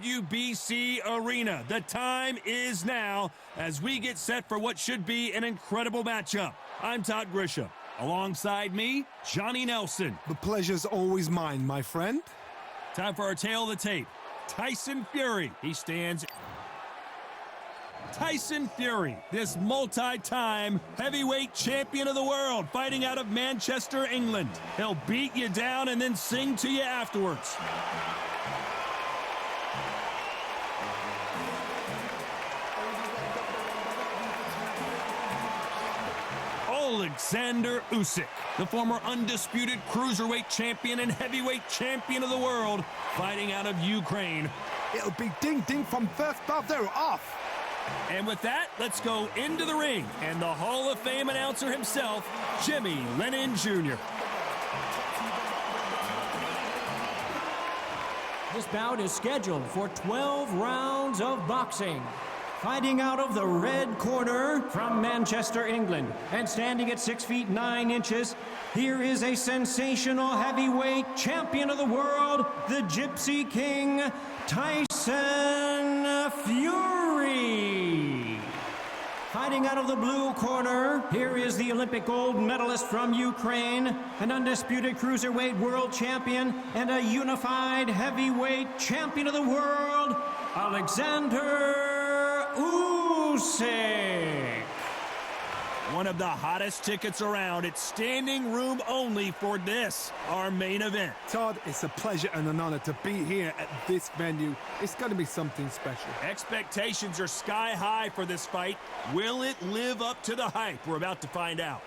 WBC arena. The time is now as we get set for what should be an incredible matchup. I'm Todd Grisham. Alongside me, Johnny Nelson. The pleasure's always mine, my friend. Time for our tail of the tape. Tyson Fury. He stands... Tyson Fury, this multi-time heavyweight champion of the world, fighting out of Manchester, England. He'll beat you down and then sing to you afterwards. Oleksandr Usyk, the former undisputed cruiserweight champion and heavyweight champion of the world, fighting out of Ukraine. It'll be ding-ding from first bell. They're off. And with that, let's go into the ring. And the Hall of Fame announcer himself, Jimmy Lennon Jr. This bout is scheduled for 12 rounds of boxing. Fighting out of the red corner from Manchester, England, and standing at 6 feet 9 inches, here is a sensational heavyweight champion of the world, the Gypsy King, Tyson Fury. Fighting out of the blue corner, here is the Olympic gold medalist from Ukraine, an undisputed cruiserweight world champion, and a unified heavyweight champion of the world, Oleksandr Usyk. One of the hottest tickets around. It's standing room only for this, our main event. Todd, it's a pleasure and an honor to be here at this venue. It's going to be something special. Expectations are sky high for this fight. Will it live up to the hype? We're about to find out.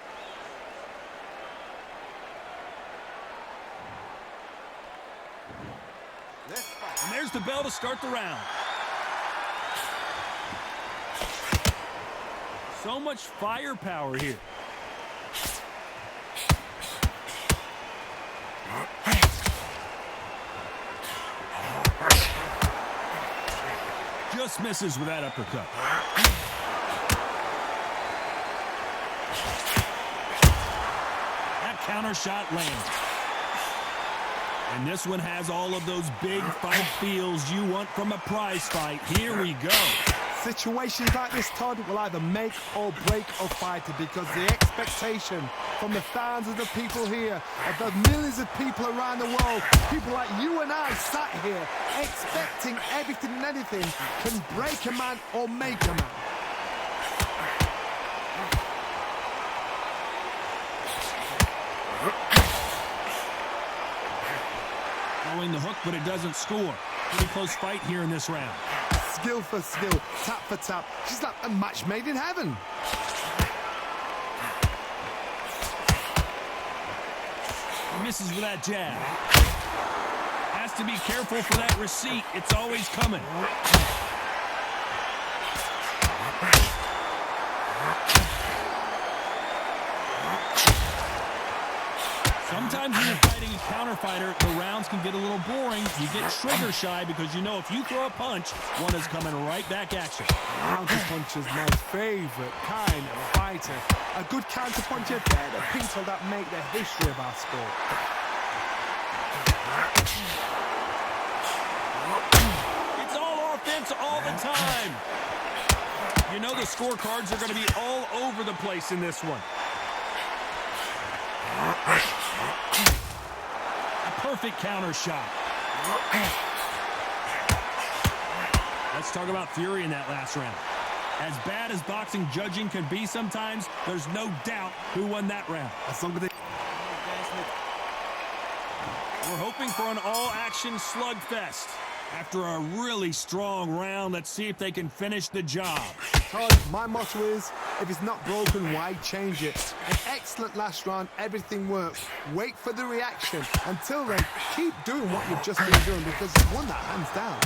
And there's the bell to start the round. So much firepower here. Just misses with that uppercut. That counter shot lands. And this one has all of those big fight feels you want from a prize fight. Here we go. Situations like this, Todd, will either make or break a fighter, because the expectation from the thousands of people here, of the millions of people around the world, people like you and I sat here expecting everything and anything, can break a man or make a man. Throwing the hook, but it doesn't score. Pretty close fight here in this round. Skill for skill, tap for tap. She's like a match made in heaven. Misses with that jab. Has to be careful for that receipt. It's always coming. Sometimes when you're fighting a counter fighter, the rounds can get a little boring. You get trigger shy because you know if you throw a punch, one is coming right back at you. Counter punch is my favorite kind of fighter. A good counter puncher, they're the people that make the history of our sport. It's all offense all the time. You know the scorecards are going to be all over the place in this one. A perfect counter shot. Let's talk about Fury in that last round. As bad as boxing judging can be sometimes, there's no doubt who won that round. We're hoping for an all-action slugfest. After a really strong round, let's see if they can finish the job. Todd, my motto is, if it's not broken, why change it? An excellent last round, everything works. Wait for the reaction. Until then, keep doing what you've just been doing, because you won that hands down.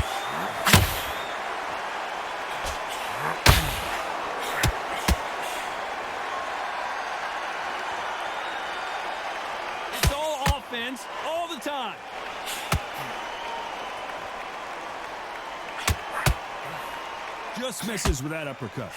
It's all offense all the time. Just misses with that uppercut.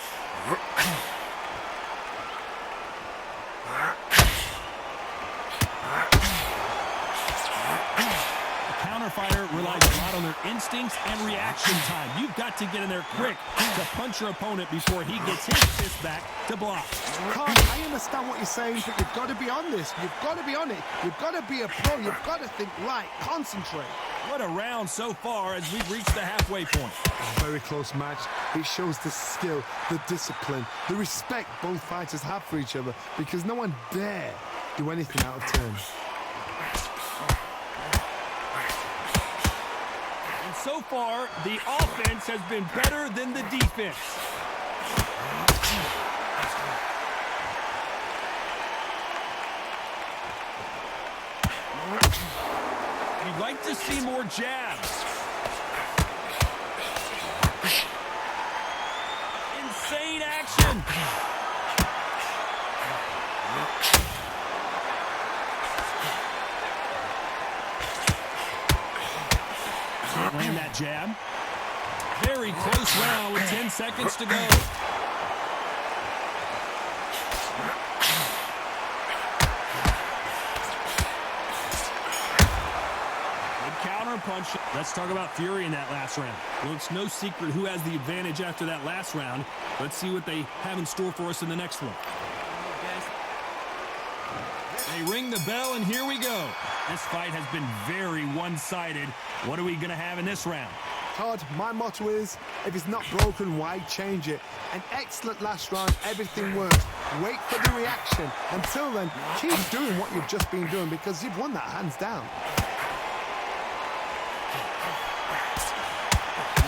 The counter fighter relies a lot out on their instincts and reaction time. You've got to get in there quick to punch your opponent before he gets his fist back to block. I understand what you're saying, but you've got to be on this. You've got to be on it. You've got to be a pro. You've got to think right, concentrate. What a round so far as we've reached the halfway point. A very close match. It shows the skill, the discipline, the respect both fighters have for each other, because no one dare do anything out of turn. And so far, the offense has been better than the defense. You'd like to see more jabs. Insane action. Land that jab. Very close round with 10 seconds to go. Punch. Let's talk about Fury in that last round. Well, it's no secret who has the advantage after that last round. Let's see what they have in store for us in the next one. They ring the bell, and here we go. This fight has been very one-sided. What are we going to have in this round? Todd, my motto is, if it's not broken, why change it? An excellent last round, everything works. Wait for the reaction. Until then, keep doing what you've just been doing, because you've won that hands down.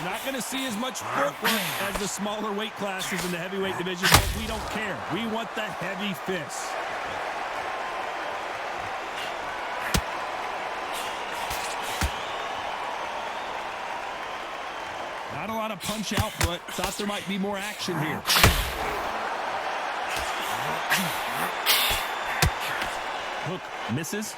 Not going to see as much footwork as the smaller weight classes in the heavyweight division, but we don't care. We want the heavy fists. Not a lot of punch output. Thought there might be more action here. Hook misses.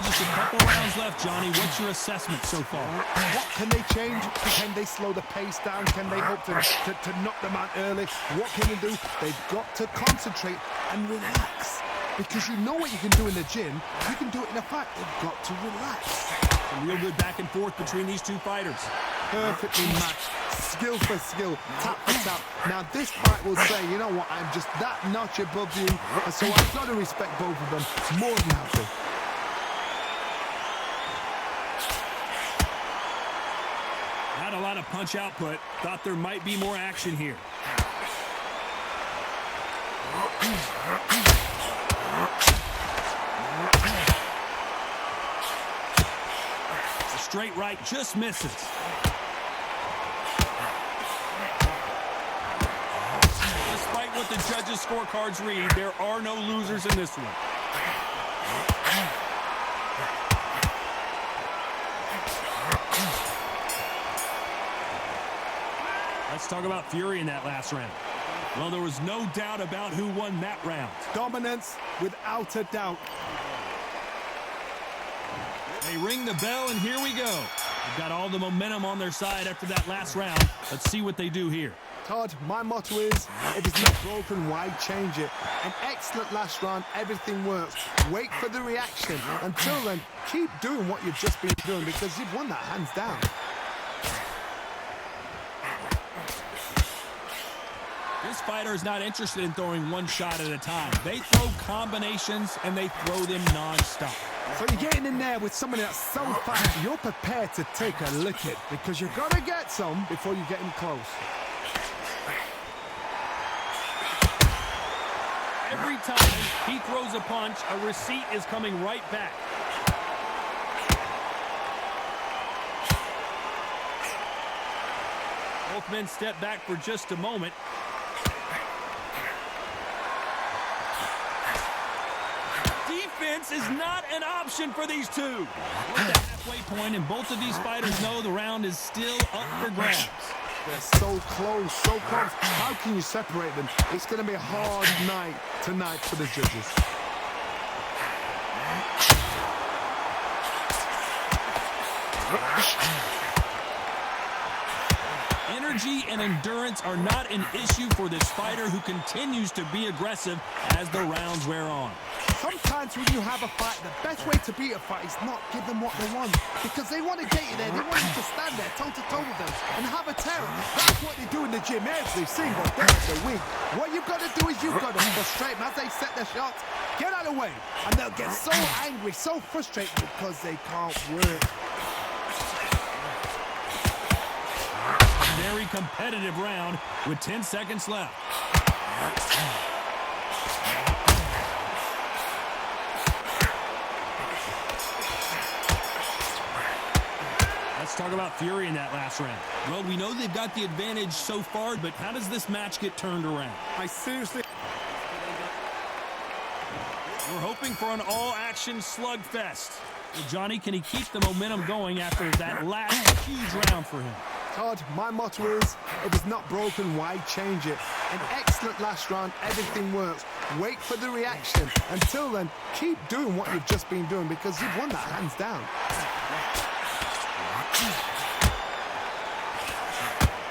Just a couple rounds left, Johnny. What's your assessment so far? What can they change? Can they slow the pace down? Can they hope to knock them out early? What can they do? They've got to concentrate and relax. Because you know what you can do in the gym. You can do it in a fight. They've got to relax. Some real good back and forth between these two fighters. Perfectly matched. Skill for skill. Tap for tap. Now this fight will say, you know what? I'm just that notch above you. And so I've got to respect both of them. More than happy. Not a lot of punch output. Thought there might be more action here. A straight right just misses. Despite what the judges' scorecards read, there are no losers in this one. Let's talk about Fury in that last round. Well, there was no doubt about who won that round. Dominance, without a doubt. They ring the bell, and here we go. They've got all the momentum on their side after that last round. Let's see what they do here. Todd, my motto is, if it's not broken, why change it? An excellent last round, everything works. Wait for the reaction. Until then, keep doing what you've just been doing, because you've won that hands down. This fighter is not interested in throwing one shot at a time. They throw combinations, and they throw them non-stop. So you're getting in there with somebody that's so fast, you're prepared to take a licking, because you've got to get some before you get him close. Every time he throws a punch, a receipt is coming right back. Both men step back for just a moment. Defense is not an option for these two. We're at the halfway point, and both of these fighters know the round is still up for grabs. They're so close, so close. How can you separate them? It's going to be a hard night tonight for the judges. Energy and endurance are not an issue for this fighter who continues to be aggressive as the rounds wear on. Sometimes when you have a fight, the best way to beat a fight is not give them what they want. Because they want to get you there. They want you to stand there toe-to-toe with them and have a terror. That's what they do in the gym every single day of the week. What you've got to do is you've got to frustrate them as they set their shots. Get out of the way. And they'll get so angry, so frustrated because they can't work. Very competitive round with 10 seconds left. Let's talk about Fury in that last round. Well, we know they've got the advantage so far, but how does this match get turned around? I seriously... We're hoping for an all-action slugfest. Well, Johnny, can he keep the momentum going after that last huge round for him? Todd, my motto is, if it's not broken, why change it? An excellent last round, everything works. Wait for the reaction. Until then, keep doing what you've just been doing because you've won that hands down.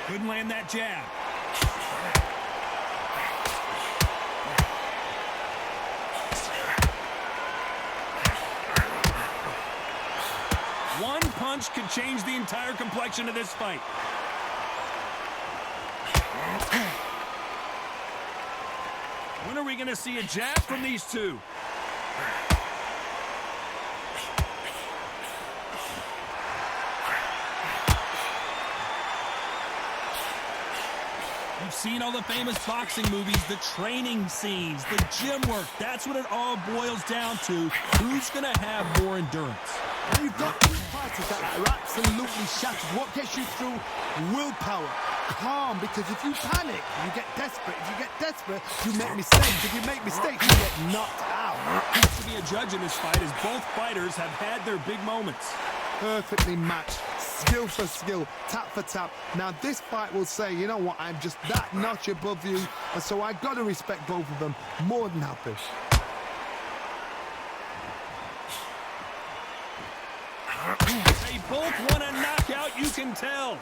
Couldn't land that jab. One punch could change the entire complexion of this fight. When are we going to see a jab from these two? You've seen all the famous boxing movies, the training scenes, the gym work. That's what it all boils down to. Who's going to have more endurance? And you've got two fighters that are absolutely shattered. What gets you through? Willpower. Calm, because if you panic, you get desperate. If you get desperate, you make mistakes. If you make mistakes, you get knocked out. Who's to be a judge in this fight as both fighters have had their big moments. Perfectly matched. Skill for skill, tap for tap. Now this fight will say, you know what, I'm just that notch above you, and so I got to respect both of them. More than happy. They both want a knockout, you can tell.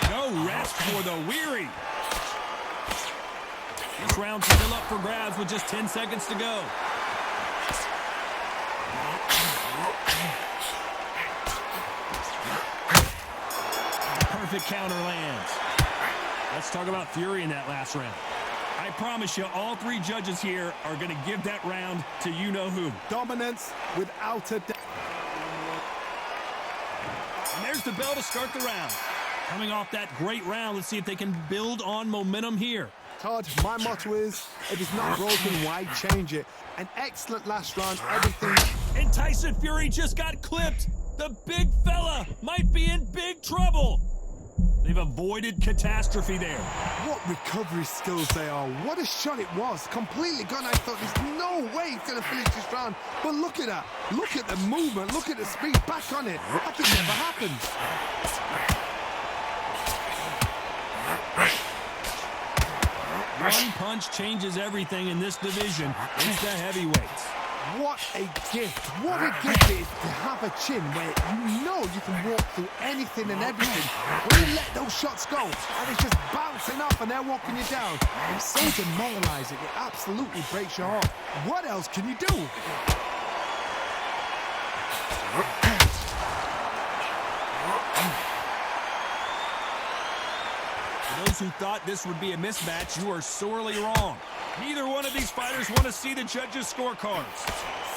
No rest for the weary. This round's still up for grabs with just 10 seconds to go. Perfect counter lands. Let's talk about Fury in that last round. I promise you, all three judges here are going to give that round to you-know-who. Dominance without a doubt. And there's the bell to start the round. Coming off that great round, let's see if they can build on momentum here. Todd, my motto is, if it's not broken, why change it? An excellent last round, everything. And Tyson Fury just got clipped. The big fella might be in big trouble. They've avoided catastrophe there. What recovery skills they are. What a shot it was. Completely gone. I thought there's no way he's going to finish this round. But look at that. Look at the movement. Look at the speed. Back on it. That could never happen. One punch changes everything in this division. It's the heavyweights. What a gift. What a gift it is to have a chin where you know you can walk through anything and everything. When you let those shots go and it's just bouncing off and they're walking you down, it's so demoralizing. It absolutely breaks your heart. What else can you do? For those who thought this would be a mismatch, you are sorely wrong. Neither one of these fighters want to see the judges' scorecards.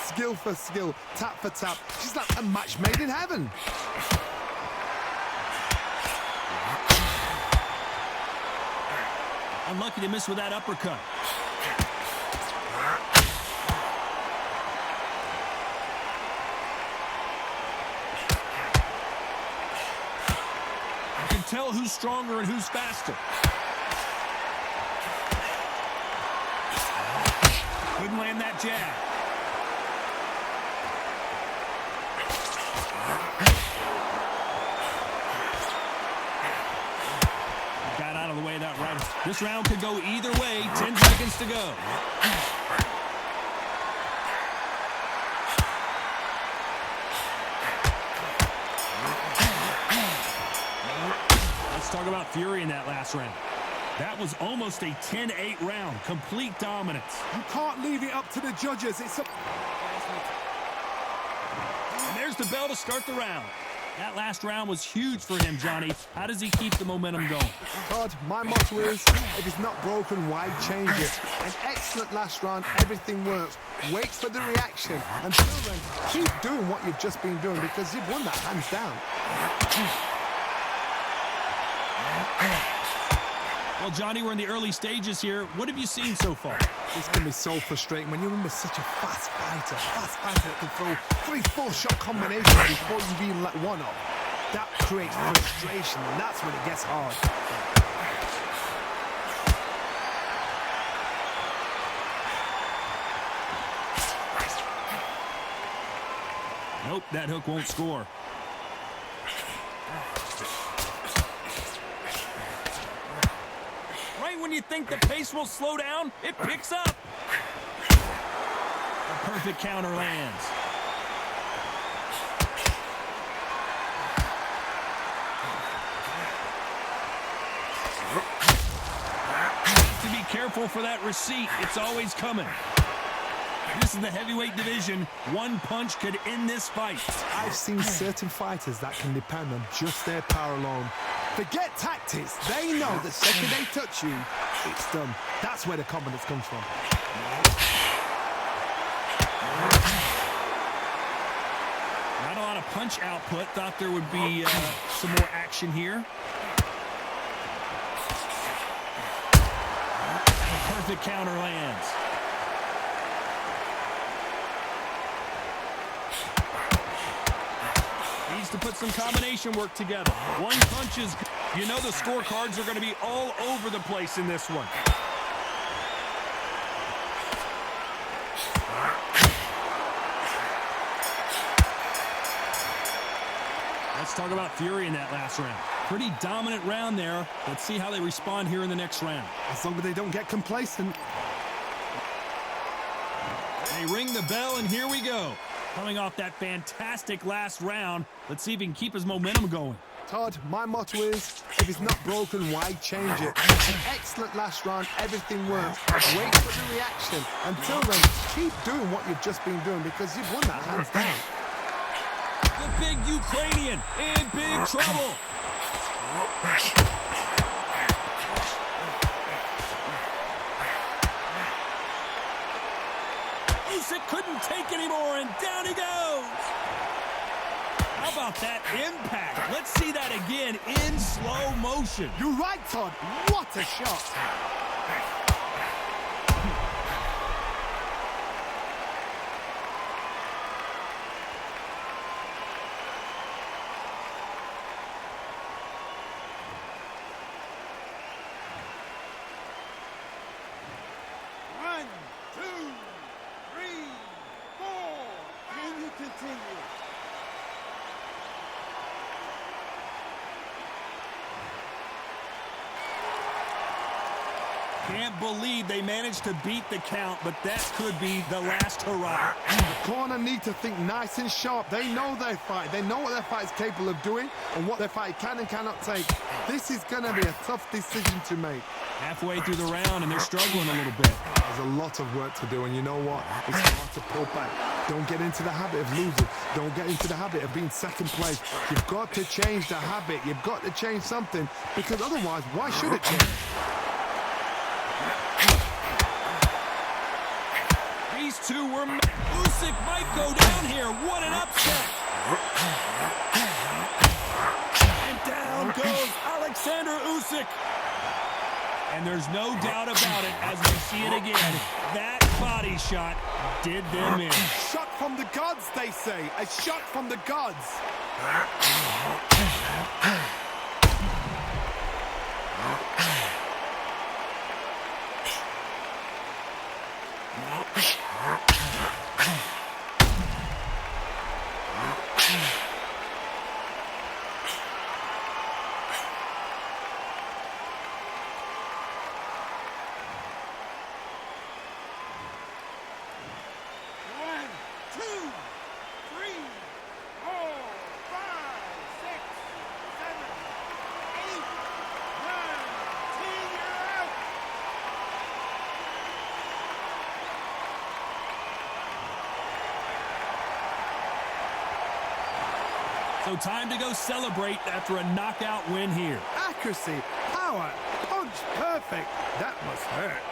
Skill for skill, tap for tap. She's like a match made in heaven. Unlucky to miss with that uppercut. You can tell who's stronger and who's faster. Couldn't land that jab. Got out of the way of that right. This round could go either way. 10 seconds to go. talk about Fury in that last round. That was almost a 10-8 round. Complete dominance. You can't leave it up to the judges. It's a... And there's the bell to start the round. That last round was huge for him, Johnny. How does he keep the momentum going? Todd, my motto is, if it's not broken, why change it? An excellent last round, everything works. Wait for the reaction. Until then, keep doing what you've just been doing because you've won that hands down. Well, Johnny, we're in the early stages here. What have you seen so far? This can be so frustrating when you're in with such a fast fighter that can throw 3-4 shot combinations before you've even let one up. That creates frustration, and that's when it gets hard. Nope, that hook won't score. Right when you think the pace will slow down, it picks up. A perfect counter lands. To be careful for that receipt. It's always coming. This is the heavyweight division. One punch could end this fight. I've seen certain fighters that can depend on just their power alone. Forget tactics. They know the second they touch you, it's done. That's where the confidence comes from. Not a lot of punch output. Thought there would be some more action here. Perfect counter lands. Needs to put some combination work together. One punch is... You know the scorecards are going to be all over the place in this one. Let's talk about Fury in that last round. Pretty dominant round there. Let's see how they respond here in the next round. As long as they don't get complacent. They ring the bell, and here we go. Coming off that fantastic last round, let's see if he can keep his momentum going. Todd, my motto is, if it's not broken, why change it? An excellent last round, everything works. Wait for the reaction. Until then, keep doing what you've just been doing because you've won that hands down. The big Ukrainian in big trouble. Usyk couldn't take anymore, and down he goes. How about that impact? Let's see that again in slow motion. You're right, Todd. What a shot. Can't believe they managed to beat the count, but that could be the last hurrah. The corner need to think nice and sharp. They know their fight. They know what their fight is capable of doing and what their fight can and cannot take. This is going to be a tough decision to make. Halfway through the round, and they're struggling a little bit. There's a lot of work to do, and you know what? It's hard to pull back. Don't get into the habit of losing. Don't get into the habit of being second place. You've got to change the habit. You've got to change something, because otherwise, why should it change? These two were... Usyk might go down here. What an upset. And down goes Oleksandr Usyk. And there's no doubt about it as we see it again. That body shot did them in. Shot from the gods, they say. A shot from the gods. So time to go celebrate after a knockout win here. Accuracy, power, punch, perfect. That must hurt.